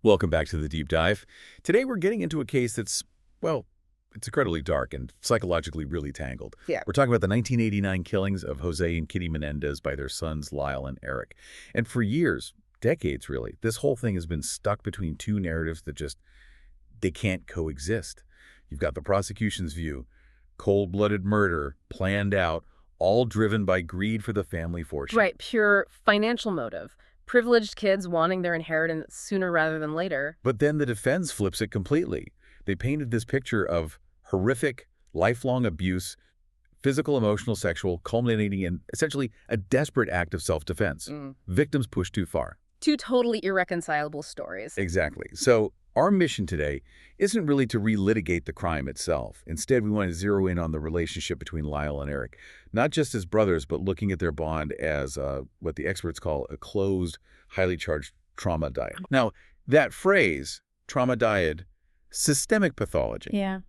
Welcome back to the Deep Dive. Today we're getting into a case that's, well, it's incredibly dark and psychologically really tangled. Yeah. We're talking about the 1989 killings of Jose and Kitty Menendez by their sons Lyle and Erik. And for years, decades really, this whole thing has been stuck between two narratives that they can't coexist. You've got the prosecution's view, cold-blooded murder, planned out, all driven by greed for the family fortune. Right, pure financial motive. Privileged kids wanting their inheritance sooner rather than later. But then the defense flips it completely. They painted this picture of horrific, lifelong abuse, physical, emotional, sexual, culminating in essentially a desperate act of self-defense. Victims pushed too far. Two totally irreconcilable stories. Exactly. So our mission today isn't really to relitigate the crime itself. Instead, we want to zero in on the relationship between Lyle and Erik, not just as brothers, but looking at their bond as what the experts call a closed, highly charged trauma dyad. Now, that phrase, trauma dyad, systemic pathology, Yeah.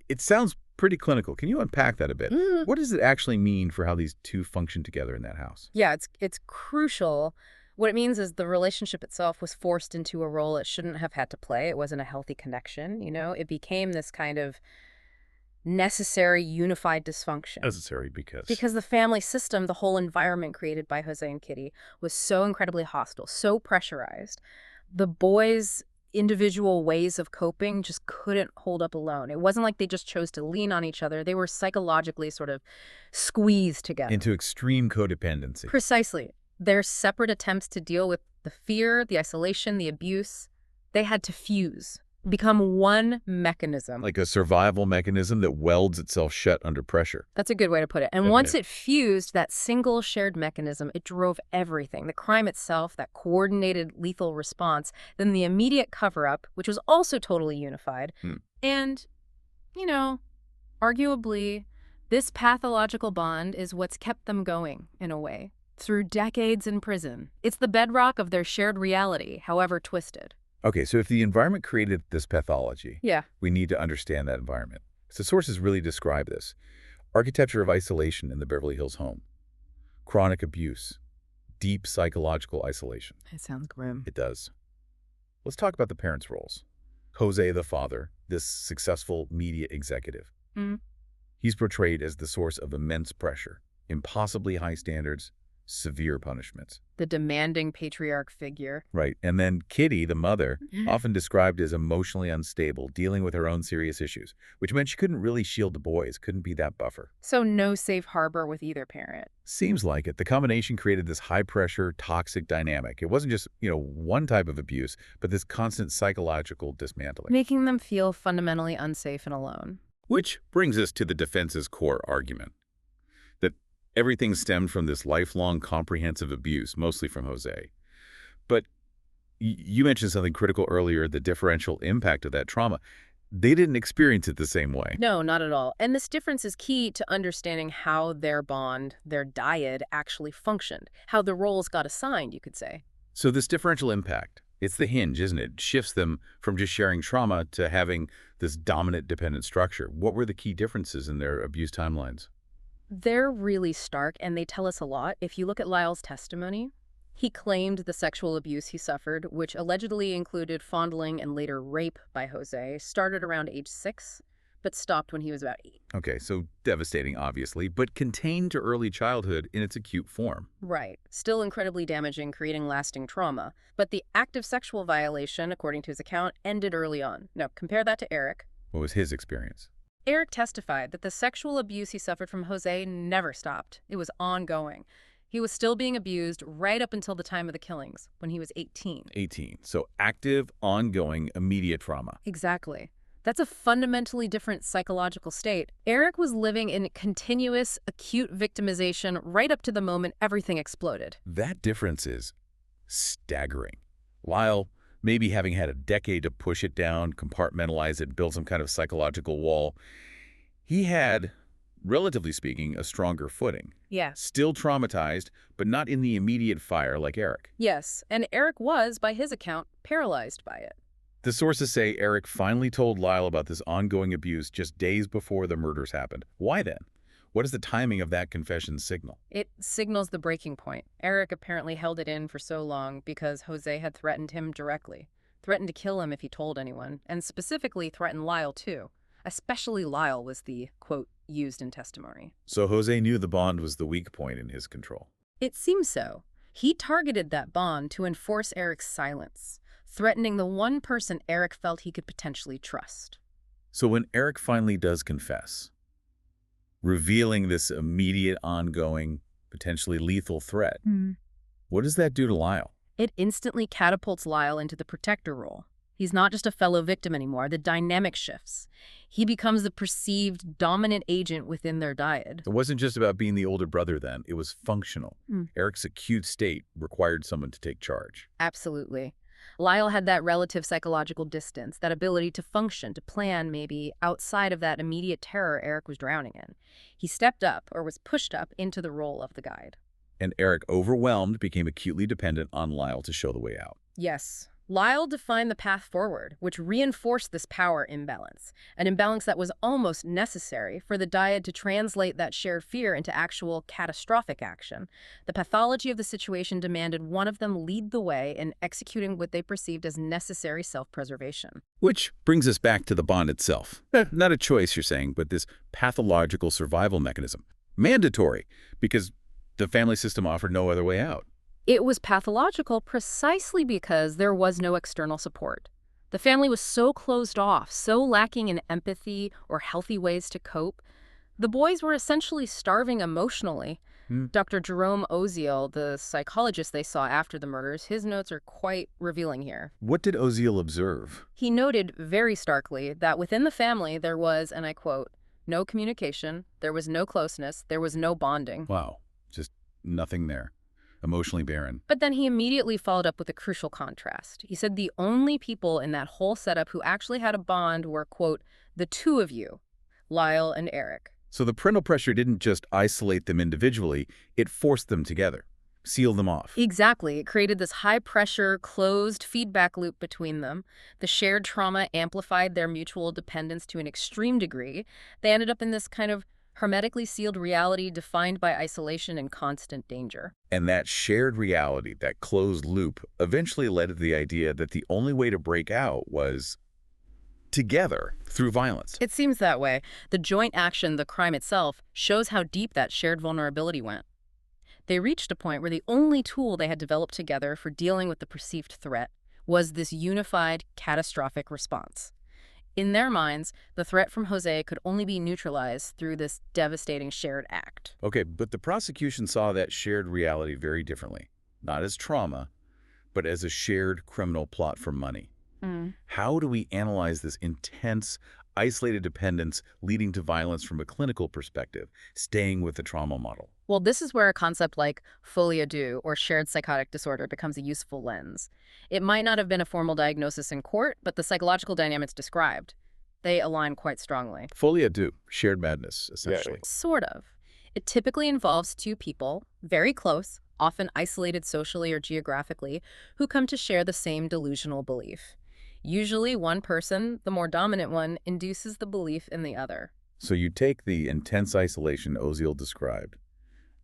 it sounds pretty clinical. Can you unpack that a bit? What does it actually mean for how these two function together in that house? Yeah, it's crucial. What it means is the relationship itself was forced into a role it shouldn't have had to play. It wasn't a healthy connection, you know? It became this kind of necessary, unified dysfunction. Necessary because? Because the family system, the whole environment created by Jose and Kitty, was so incredibly hostile, so pressurized. The boys' individual ways of coping just couldn't hold up alone. It wasn't like they just chose to lean on each other. They were psychologically sort of squeezed together. Into extreme codependency. Precisely. Their separate attempts to deal with the fear, the isolation, the abuse, they had to fuse, become one mechanism. Like a survival mechanism that welds itself shut under pressure. That's a good way to put it. And once it fused, that single shared mechanism, it drove everything. The crime itself, that coordinated lethal response, then the immediate cover-up, which was also totally unified. And, you know, arguably, this pathological bond is what's kept them going, in a way, through decades in prison. It's the bedrock of their shared reality, however twisted. Okay, so if the environment created this pathology, we need to understand that environment. So sources really describe this. Architecture of isolation in the Beverly Hills home. Chronic abuse. Deep psychological isolation. It sounds grim. It does. Let's talk about the parents' roles. Jose, the father, this successful media executive. He's portrayed as the source of immense pressure, impossibly high standards, severe punishments. The demanding patriarch figure. Right. And then Kitty, the mother, often described as emotionally unstable, dealing with her own serious issues, which meant she couldn't really shield the boys, couldn't be that buffer. So no safe harbor with either parent. Seems like it. The combination created this high-pressure, toxic dynamic. It wasn't just, one type of abuse, but this constant psychological dismantling. Making them feel fundamentally unsafe and alone. Which brings us to the defense's core argument. Everything stemmed from this lifelong comprehensive abuse, mostly from Jose. But you mentioned something critical earlier, the differential impact of that trauma. They didn't experience it the same way. No, not at all. And this difference is key to understanding how their bond, their dyad, actually functioned, how the roles got assigned, you could say. So this differential impact, it's the hinge, isn't it? It shifts them from just sharing trauma to having this dominant dependent structure. What were the key differences in their abuse timelines? They're really stark, and they tell us a lot. If you look at Lyle's testimony, he claimed the sexual abuse he suffered, which allegedly included fondling and later rape by Jose, started around age 6, but stopped when he was about 8. Okay, so devastating, obviously, but contained to early childhood in its acute form. Right. Still incredibly damaging, creating lasting trauma. But the active sexual violation, according to his account, ended early on. Now, compare that to Erik. What was his experience? Erik testified that the sexual abuse he suffered from Jose never stopped. It was ongoing. He was still being abused right up until the time of the killings, when he was 18. 18. So active, ongoing, immediate trauma. Exactly. That's a fundamentally different psychological state. Erik was living in continuous, acute victimization right up to the moment everything exploded. That difference is staggering. Lyle, maybe having had a decade to push it down, compartmentalize it, build some kind of psychological wall, he had, relatively speaking, a stronger footing. Yeah. Still traumatized, but not in the immediate fire like Erik. Yes, and Erik was, by his account, paralyzed by it. The sources say Erik finally told Lyle about this ongoing abuse just days before the murders happened. Why then? What does the timing of that confession signal? It signals the breaking point. Erik apparently held it in for so long because Jose had threatened him directly. threatened to kill him if he told anyone, and specifically threatened Lyle too. Especially Lyle was the, quote, used in testimony. So Jose knew the bond was the weak point in his control. It seems so. He targeted that bond to enforce Erik's silence, threatening the one person Erik felt he could potentially trust. So when Erik finally does confess, revealing this immediate, ongoing, potentially lethal threat, what does that do to Lyle? It instantly catapults Lyle into the protector role. He's not just a fellow victim anymore. The dynamic shifts. He becomes the perceived dominant agent within their dyad. It wasn't just about being the older brother then. It was functional. Erik's acute state required someone to take charge. Absolutely. Lyle had that relative psychological distance, that ability to function, to plan maybe outside of that immediate terror Erik was drowning in. He stepped up, or was pushed up, into the role of the guide. And Erik, overwhelmed, became acutely dependent on Lyle to show the way out. Yes. Lyle defined the path forward, which reinforced this power imbalance, an imbalance that was almost necessary for the dyad to translate that shared fear into actual catastrophic action. The pathology of the situation demanded one of them lead the way in executing what they perceived as necessary self-preservation. Which brings us back to the bond itself. Not a choice, you're saying, but this pathological survival mechanism. Mandatory, because the family system offered no other way out. It was pathological precisely because there was no external support. The family was so closed off, so lacking in empathy or healthy ways to cope. The boys were essentially starving emotionally. Dr. Jerome Oziel, the psychologist they saw after the murders, his notes are quite revealing here. What did Oziel observe? He noted very starkly that within the family there was, and I quote, no communication, there was no closeness, there was no bonding. Wow, just nothing there. Emotionally barren. But then he immediately followed up with a crucial contrast. He said the only people in that whole setup who actually had a bond were, quote, the two of you, Lyle and Erik. So the parental pressure didn't just isolate them individually, it forced them together, sealed them off. Exactly. It created this high-pressure, closed feedback loop between them. The shared trauma amplified their mutual dependence to an extreme degree. They ended up in this kind of hermetically sealed reality defined by isolation and constant danger. And that shared reality, that closed loop, eventually led to the idea that the only way to break out was together through violence. It seems that way. The joint action, the crime itself, shows how deep that shared vulnerability went. They reached a point where the only tool they had developed together for dealing with the perceived threat was this unified, catastrophic response. In their minds, the threat from Jose could only be neutralized through this devastating shared act. Okay, but the prosecution saw that shared reality very differently. Not as trauma, but as a shared criminal plot for money. How do we analyze this intense, isolated dependence leading to violence from a clinical perspective, staying with the trauma model? Well, this is where a concept like folie à deux, or shared psychotic disorder, becomes a useful lens. It might not have been a formal diagnosis in court, but the psychological dynamics described, they align quite strongly. Folie à deux, shared madness, essentially. Sort of. It typically involves two people, very close, often isolated socially or geographically, who come to share the same delusional belief. Usually one person, the more dominant one, induces the belief in the other. So you take the intense isolation Oziel described,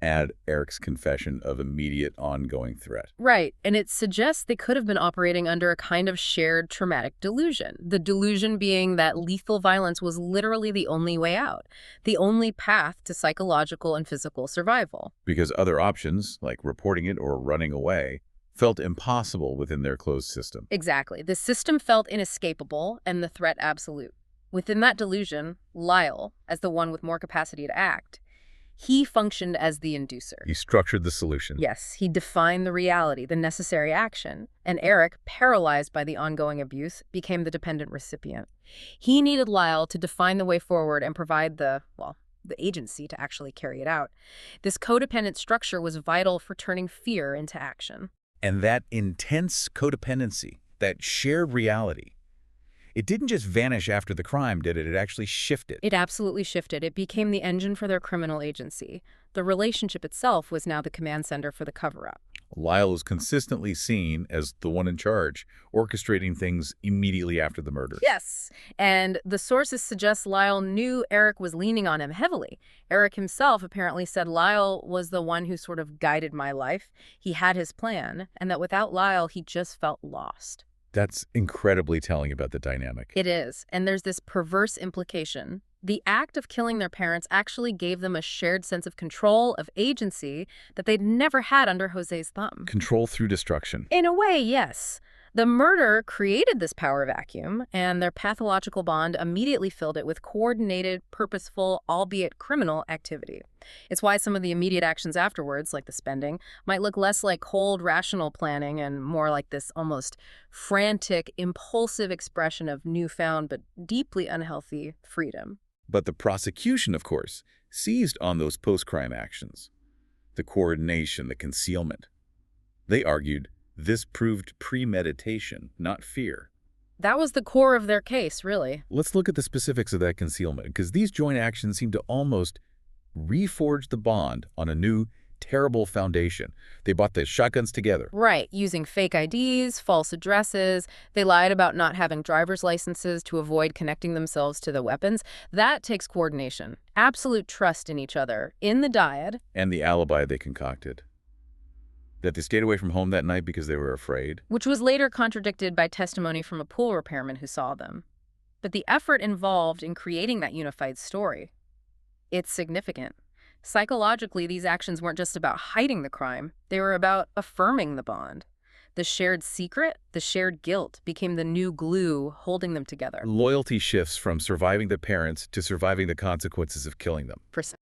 add Erik's confession of immediate ongoing threat. Right, and it suggests they could have been operating under a kind of shared traumatic delusion. The delusion being that lethal violence was literally the only way out, the only path to psychological and physical survival. Because other options, like reporting it or running away, felt impossible within their closed system. Exactly. The system felt inescapable and the threat absolute. Within that delusion, Lyle, as the one with more capacity to act, he functioned as the inducer. He structured the solution. Yes, he defined the reality, the necessary action. And Erik, paralyzed by the ongoing abuse, became the dependent recipient. He needed Lyle to define the way forward and provide the agency to actually carry it out. This codependent structure was vital for turning fear into action. And that intense codependency, that shared reality, it didn't just vanish after the crime, did it? It actually shifted. It absolutely shifted. It became the engine for their criminal agency. The relationship itself was now the command center for the cover-up. Lyle was consistently seen as the one in charge, orchestrating things immediately after the murder. Yes, and the sources suggest Lyle knew Erik was leaning on him heavily. Erik himself apparently said Lyle was the one who sort of guided my life. He had his plan, and that without Lyle, he just felt lost. That's incredibly telling about the dynamic. It is, and there's this perverse implication. The act of killing their parents actually gave them a shared sense of control, of agency, that they'd never had under Jose's thumb. Control through destruction. In a way, yes. The murder created this power vacuum, and their pathological bond immediately filled it with coordinated, purposeful, albeit criminal activity. It's why some of the immediate actions afterwards, like the spending, might look less like cold, rational planning and more like this almost frantic, impulsive expression of newfound but deeply unhealthy freedom. But the prosecution, of course, seized on those post-crime actions. The coordination, the concealment. They argued this proved premeditation, not fear. That was the core of their case, really. Let's look at the specifics of that concealment, because these joint actions seem to almost reforge the bond on a new, terrible foundation. They bought the shotguns together. Right, using fake IDs, false addresses. They lied about not having driver's licenses to avoid connecting themselves to the weapons. That takes coordination, absolute trust in each other, in the dyad. And the alibi they concocted. That they stayed away from home that night because they were afraid. Which was later contradicted by testimony from a pool repairman who saw them. But the effort involved in creating that unified story, it's significant. Psychologically, these actions weren't just about hiding the crime. They were about affirming the bond. The shared secret, the shared guilt, became the new glue holding them together. Loyalty shifts from surviving the parents to surviving the consequences of killing them.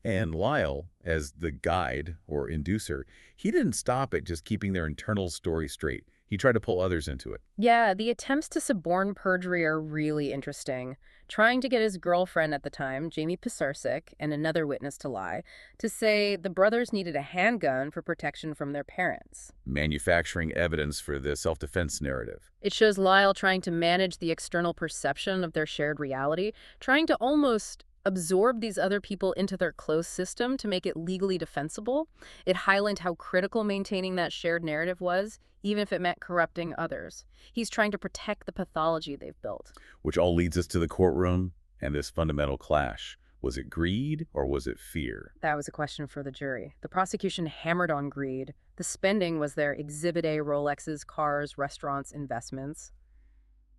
And Lyle, as the guide or inducer, he didn't stop at just keeping their internal story straight. He tried to pull others into it. Yeah, the attempts to suborn perjury are really interesting. Trying to get his girlfriend at the time, Jamie Pisarcik, and another witness to lie, to say the brothers needed a handgun for protection from their parents. Manufacturing evidence for the self-defense narrative. It shows Lyle trying to manage the external perception of their shared reality, trying to almost absorb these other people into their closed system to make it legally defensible. It highlighted how critical maintaining that shared narrative was, even if it meant corrupting others. He's trying to protect the pathology they've built. Which all leads us to the courtroom and this fundamental clash. Was it greed or was it fear? That was a question for the jury. The prosecution hammered on greed. The spending was their Exhibit A Rolexes, cars, restaurants, investments.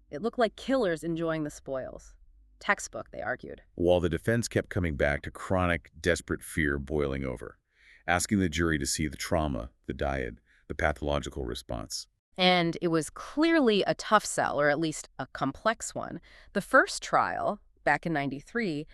It looked like killers enjoying the spoils. Textbook, they argued. While the defense kept coming back to chronic, desperate fear boiling over, asking the jury to see the trauma, the dyad, the pathological response. And it was clearly a tough sell, or at least a complex one. The first trial, back in '93,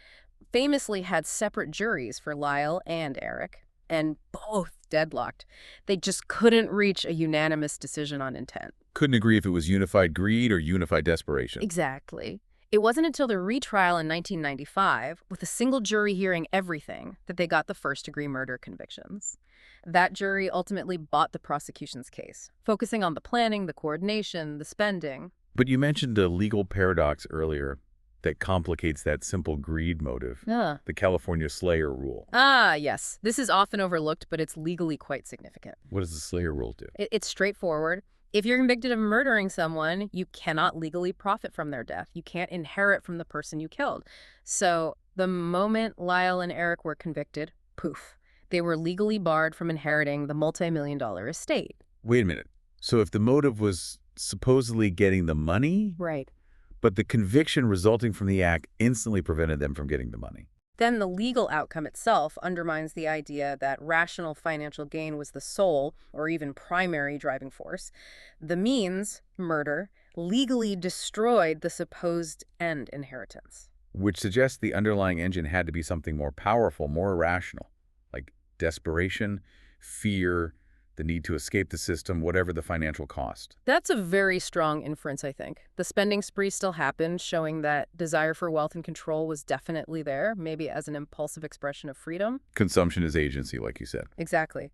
famously had separate juries for Lyle and Erik, and both deadlocked. They just couldn't reach a unanimous decision on intent. Couldn't agree if it was unified greed or unified desperation. Exactly. It wasn't until the retrial in 1995, with a single jury hearing everything, that they got the first-degree murder convictions. That jury ultimately bought the prosecution's case, focusing on the planning, the coordination, the spending. But you mentioned a legal paradox earlier that complicates that simple greed motive, the California Slayer rule. Ah, yes. This is often overlooked, but it's legally quite significant. What does the Slayer rule do? It's straightforward. If you're convicted of murdering someone, you cannot legally profit from their death. You can't inherit from the person you killed. So the moment Lyle and Erik were convicted, poof, they were legally barred from inheriting the multi-million-dollar estate. Wait a minute. So if the motive was supposedly getting the money? Right. But the conviction resulting from the act instantly prevented them from getting the money. Then the legal outcome itself undermines the idea that rational financial gain was the sole or even primary driving force. The means, murder, legally destroyed the supposed end inheritance. Which suggests the underlying engine had to be something more powerful, more irrational, like desperation, fear, the need to escape the system, whatever the financial cost. That's a very strong inference, I think. The spending spree still happened, showing that desire for wealth and control was definitely there, maybe as an impulsive expression of freedom. Consumption is agency, like you said. Exactly.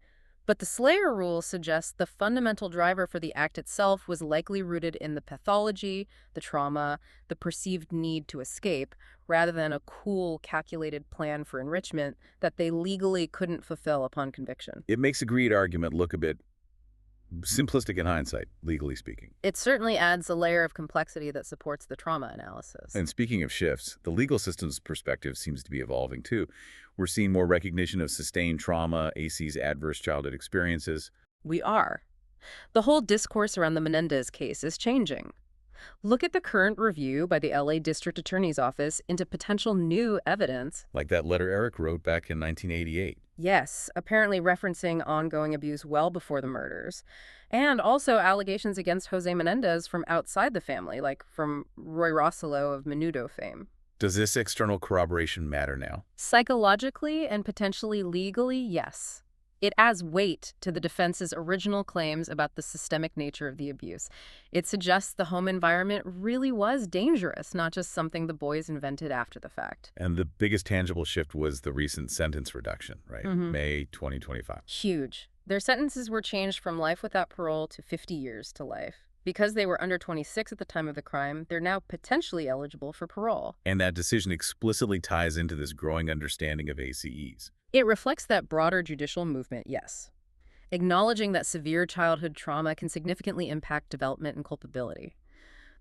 But the Slayer rule suggests the fundamental driver for the act itself was likely rooted in the pathology, the trauma, the perceived need to escape, rather than a cool, calculated plan for enrichment that they legally couldn't fulfill upon conviction. It makes a greed argument look a bit simplistic in hindsight, legally speaking. It certainly adds a layer of complexity that supports the trauma analysis. And speaking of shifts, the legal system's perspective seems to be evolving too. We're seeing more recognition of sustained trauma, AC's adverse childhood experiences. We are. The whole discourse around the Menendez case is changing. Look at the current review by the LA District Attorney's Office into potential new evidence. Like that letter Erik wrote back in 1988. Yes, apparently referencing ongoing abuse well before the murders. And also allegations against Jose Menendez from outside the family, like from Roy Rossolo of Menudo fame. Does this external corroboration matter now? Psychologically and potentially legally, yes. It adds weight to the defense's original claims about the systemic nature of the abuse. It suggests the home environment really was dangerous, not just something the boys invented after the fact. And the biggest tangible shift was the recent sentence reduction, right? May 2025. Huge. Their sentences were changed from life without parole to 50 years to life. Because they were under 26 at the time of the crime, they're now potentially eligible for parole. And that decision explicitly ties into this growing understanding of ACEs. It reflects that broader judicial movement, yes. Acknowledging that severe childhood trauma can significantly impact development and culpability.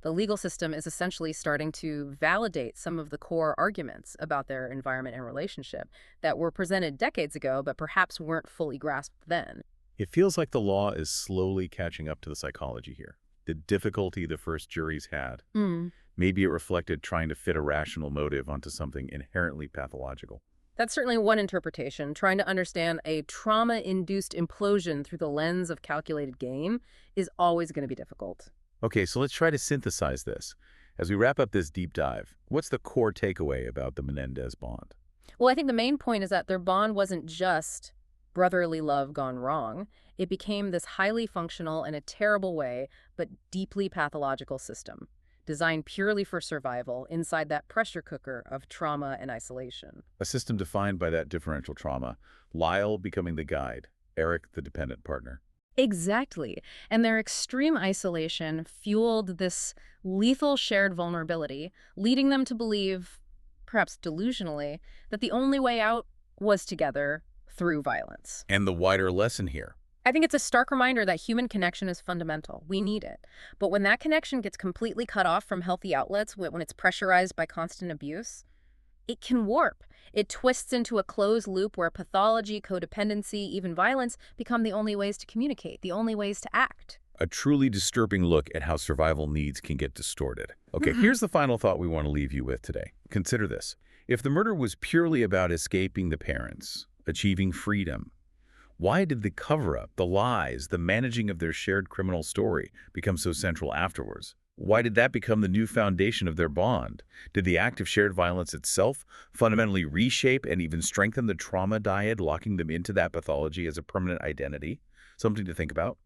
The legal system is essentially starting to validate some of the core arguments about their environment and relationship that were presented decades ago but perhaps weren't fully grasped then. It feels like the law is slowly catching up to the psychology here. The difficulty the first juries had. Maybe it reflected trying to fit a rational motive onto something inherently pathological. That's certainly one interpretation. Trying to understand a trauma-induced implosion through the lens of calculated gain is always going to be difficult. Okay, so let's try to synthesize this. As we wrap up this deep dive, what's the core takeaway about the Menendez bond? Well, I think the main point is that their bond wasn't just brotherly love gone wrong. It became this highly functional, in a terrible way, but deeply pathological system, designed purely for survival inside that pressure cooker of trauma and isolation. A system defined by that differential trauma, Lyle becoming the guide, Erik the dependent partner. Exactly. And their extreme isolation fueled this lethal shared vulnerability, leading them to believe, perhaps delusionally, that the only way out was together through violence. And the wider lesson here. I think it's a stark reminder that human connection is fundamental. We need it. But when that connection gets completely cut off from healthy outlets, when it's pressurized by constant abuse, it can warp. It twists into a closed loop where pathology, codependency, even violence become the only ways to communicate, the only ways to act. A truly disturbing look at how survival needs can get distorted. Okay, here's the final thought we want to leave you with today. Consider this. If the murder was purely about escaping the parents, achieving freedom, why did the cover-up, the lies, the managing of their shared criminal story become so central afterwards? Why did that become the new foundation of their bond? Did the act of shared violence itself fundamentally reshape and even strengthen the trauma dyad, locking them into that pathology as a permanent identity? Something to think about.